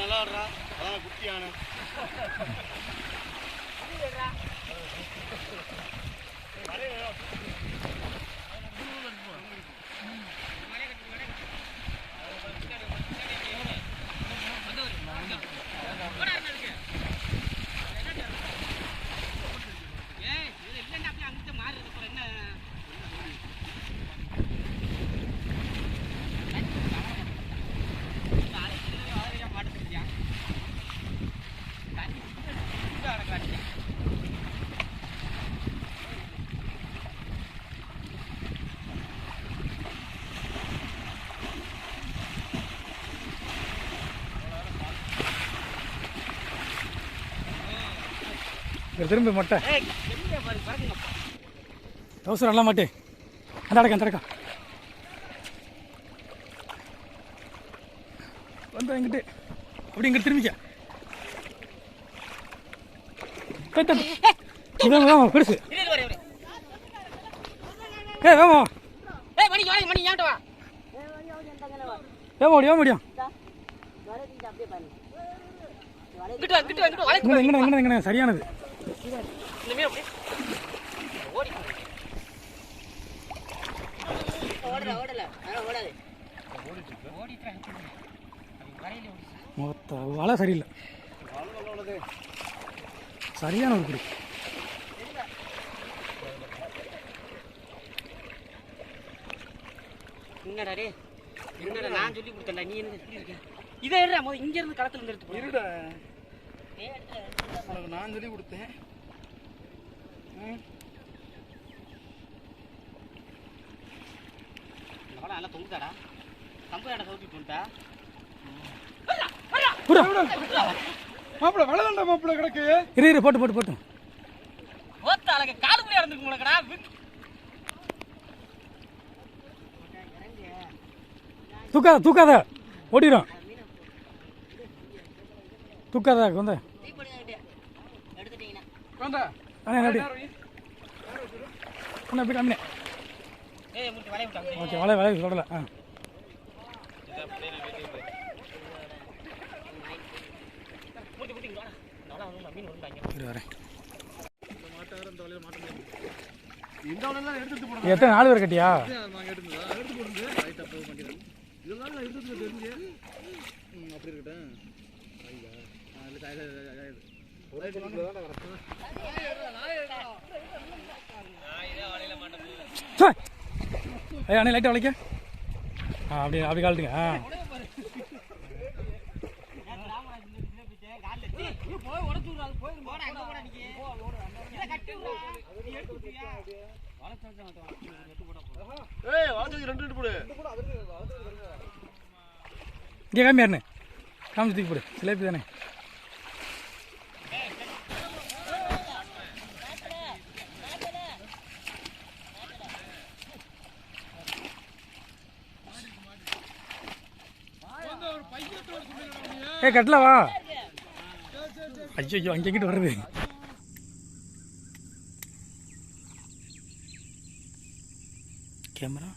நல்லா ஆடுறா, அதான் குட்டியான திரும்பி மட்டை அவசரம் நல்லா மாட்டே அந்த அடக்கா வந்து எங்கிட்டு அப்படி இங்கிட்டு திரும்பிக்க வேமா பெருசு வேமா வேமா முடியும் சரியானது வலை சரியில்லை சரியான ஒரு குடி என்னடா நான் சொல்லி கொடுத்தேன்டா நீ என்ன எப்படி இருக்க இதை இங்க இருந்து களத்துல இருந்து எடுத்து இருடா உனக்கு நான் சொல்லி கொடுத்தேன் நல்லா தொங்குதாடா கம்பு சவுத்திட்டு வந்துட்டா மாப்பிள்ள வளர்ந்தா மாப்பிள்ள கிடக்கு இரு போட்டு ஓத்த அழக காலு புரியா இருந்துருக்கு உனக்குடா தூக்காத ஓடிடும் தூக்காத கொந்த ஓகே வலை சொல்லல எத்தனை நாலு பேர் கட்டியா அண்ணே லைட்டாக வளைக்க அப்படி காலட்டுங்க இங்கே காமியாருண்ணே காமிச்சு தூக்கி போடு சிலேபி தானே கட்டல வா ஐயோ அங்கிட்டு வருது கேமரா